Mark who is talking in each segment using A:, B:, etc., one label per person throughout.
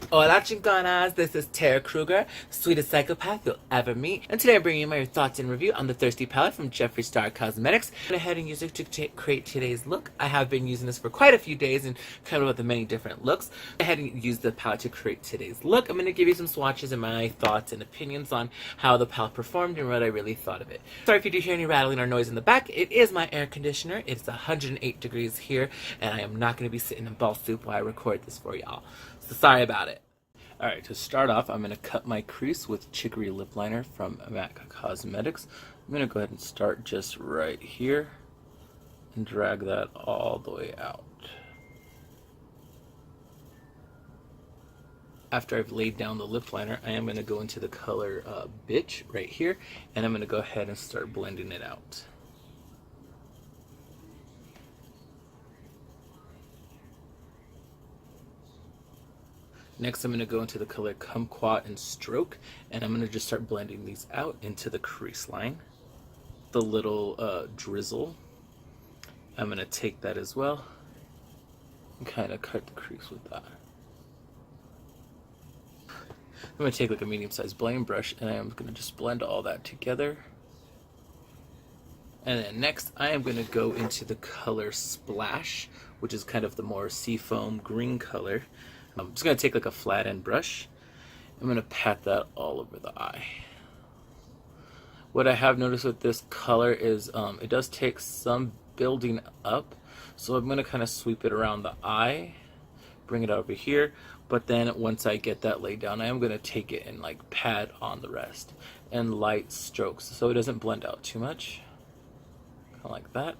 A: Hola chingonas, this is Tara Krueger, sweetest psychopath you'll ever meet, and today I'm bringing you my thoughts and review on the Thirsty palette from Jeffree Star Cosmetics. I went ahead and used it to create today's look. I have been using this for quite a few days and kind of with the many different looks. I went ahead and used the palette to create today's look. I'm going to give you some swatches and my thoughts and opinions on how the palette performed and what I really thought of it. Sorry if you do hear any rattling or noise in the back. It is my air conditioner. It's 108 degrees here, and I am not going to be sitting in ball soup while I record this for y'all. So sorry about it. Alright, to start off, I'm going to cut my crease with Chicory Lip Liner from MAC Cosmetics. I'm going to go ahead and start just right here and drag that all the way out. After I've laid down the lip liner, I am going to go into the color Bitch right here, and I'm going to go ahead and start blending it out. Next, I'm going to go into the color Kumquat and Stroke, and I'm going to just start blending these out into the crease line. The little drizzle, I'm going to take that as well and kind of cut the crease with that. I'm going to take like a medium-sized blending brush, and I am going to just blend all that together. And then next, I am going to go into the color Splash, which is kind of the more seafoam green color. I'm just going to take like a flat end brush. I'm going to pat that all over the eye. What I have noticed with this color is it does take some building up. So I'm going to kind of sweep it around the eye, bring it over here. But then once I get that laid down, I am going to take it and like pat on the rest and light strokes so it doesn't blend out too much. Kind of like that.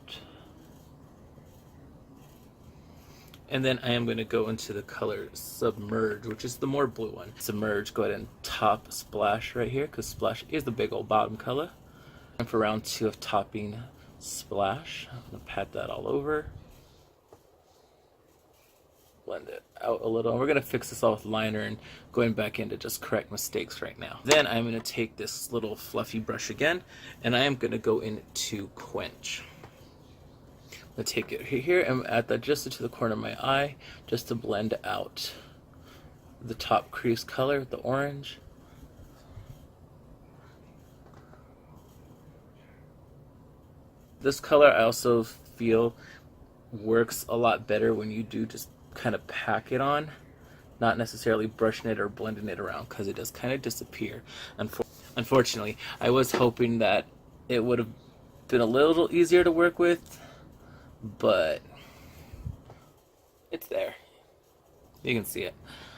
A: And then I am going to go into the color Submerge, which is the more blue one. Submerge, go ahead and top Splash right here, because Splash is the big old bottom color. And for round 2 of topping Splash, I'm going to pat that all over. Blend it out a little. And we're going to fix this all with liner and going back in to just correct mistakes right now. Then I'm going to take this little fluffy brush again, and I am going to go into Quench. I'm going to take it here and add that just to the corner of my eye, just to blend out the top crease color, the orange. This color I also feel works a lot better when you do just kind of pack it on, not necessarily brushing it or blending it around, because it does kind of disappear. Unfortunately, I was hoping that it would have been a little easier to work with, but it's there. You can see it.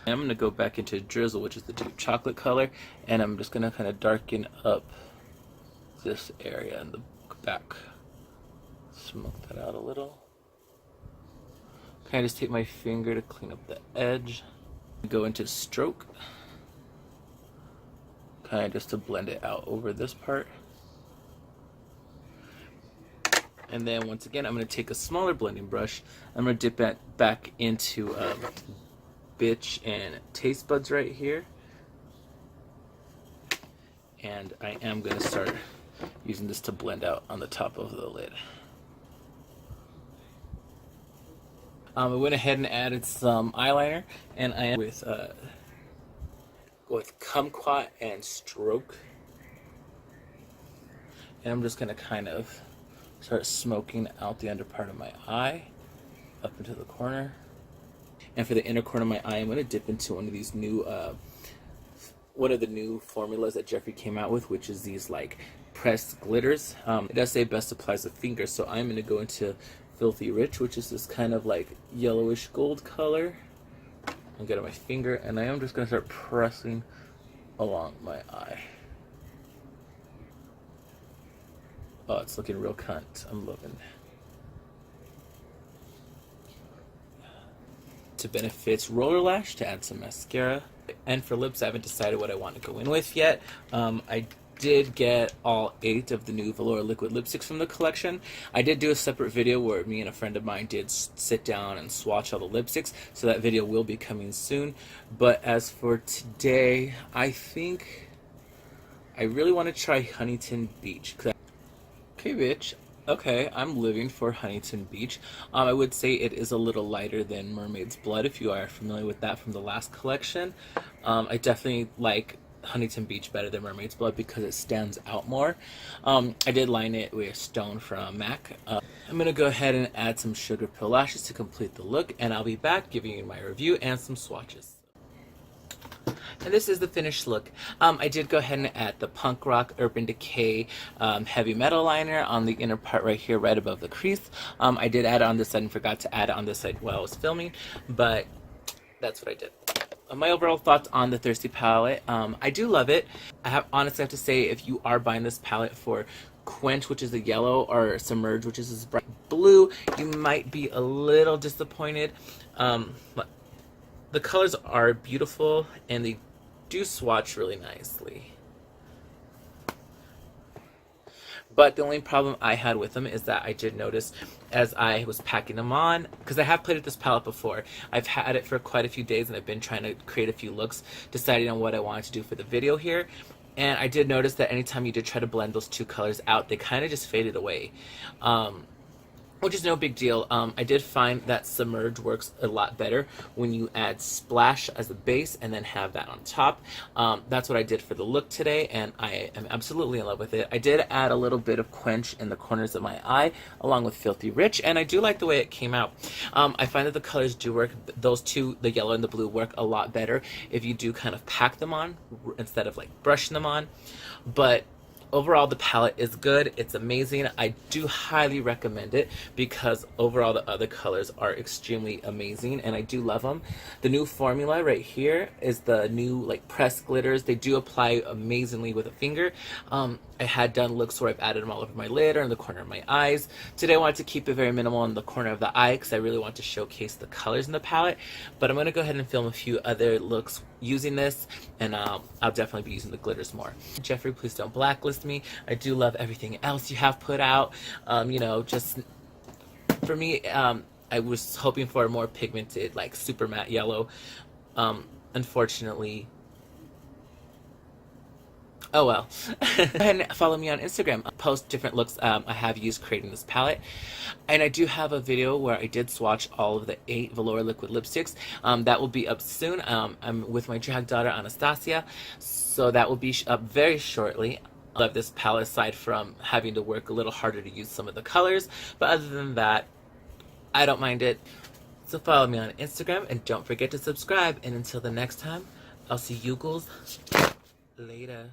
A: And I'm going to go back into Drizzle, which is the deep chocolate color, and I'm just going to kind of darken up this area in the back. Smoke that out a little. Kind of just take my finger to clean up the edge. Go into Stroke. Kind of just to blend it out over this part. And then once again, I'm going to take a smaller blending brush. I'm going to dip it back into Bitch and Taste Buds right here. And I am going to start using this to blend out on the top of the lid. I went ahead and added some eyeliner, and I am with Kumquat and Stroke. And I'm just going to kind of start smoking out the under part of my eye up into the corner. And for the inner corner of my eye, I'm going to dip into one of these new one of the new formulas that Jeffree came out with, which is these like pressed glitters. It does say best applies with fingers, so I'm going to go into Filthy Rich, which is this kind of like yellowish gold color. I'll get on my finger, and I am just going to start pressing along my eye. Oh, it's looking real cunt. I'm loving it. To Benefits Roller Lash to add some mascara. And for lips, I haven't decided what I want to go in with yet. I did get all 8 of the new Velour liquid lipsticks from the collection. I did do a separate video where me and a friend of mine did sit down and swatch all the lipsticks, so that video will be coming soon. But as for today, I think I really want to try Huntington Beach. Okay, bitch. Okay, I'm living for Huntington Beach. I would say it is a little lighter than Mermaid's Blood if you are familiar with that from the last collection. I definitely like Huntington Beach better than Mermaid's Blood because it stands out more. I did line it with Stone from MAC. I'm going to go ahead and add some Sugar Pill Lashes to complete the look, and I'll be back giving you my review and some swatches. And this is the finished look. I did go ahead and add the Punk Rock Urban Decay Heavy Metal Liner on the inner part right here, right above the crease. I did add it on this side and forgot to add it on this side while I was filming, but that's what I did. My overall thoughts on the Thirsty palette. I do love it. I honestly have to say, if you are buying this palette for Quench, which is the yellow, or Submerge, which is this bright blue, you might be a little disappointed. The colors are beautiful and they do swatch really nicely. But the only problem I had with them is that I did notice as I was packing them on, because I have played with this palette before. I've had it for quite a few days and I've been trying to create a few looks, deciding on what I wanted to do for the video here. And I did notice that anytime you did try to blend those two colors out, they kind of just faded away. Which is no big deal. I did find that Submerge works a lot better when you add Splash as a base and then have that on top. That's what I did for the look today, and I am absolutely in love with it. I did add a little bit of Quench in the corners of my eye, along with Filthy Rich, and I do like the way it came out. I find that the colors do work. Those two, the yellow and the blue, work a lot better if you do kind of pack them on instead of like brushing them on. But overall, the palette is good. It's amazing. I do highly recommend it because overall the other colors are extremely amazing and I do love them. The new formula right here is the new like pressed glitters. They do apply amazingly with a finger. I had done looks where I've added them all over my lid or in the corner of my eyes. Today I wanted to keep it very minimal in the corner of the eye because I really want to showcase the colors in the palette. But I'm going to go ahead and film a few other looks using this, and I'll definitely be using the glitters more. Jeffree, please don't blacklist me. I do love everything else you have put out. You know, just for me, I was hoping for a more pigmented, like super matte yellow. Unfortunately, oh well. Go ahead and follow me on Instagram. I post different looks I have used creating this palette. And I do have a video where I did swatch all of the 8 velour liquid lipsticks. That will be up soon. I'm with my drag daughter Anastasia, so that will be up very shortly. I love this palette aside from having to work a little harder to use some of the colors. But other than that, I don't mind it. So follow me on Instagram and don't forget to subscribe. And until the next time, I'll see you girls later.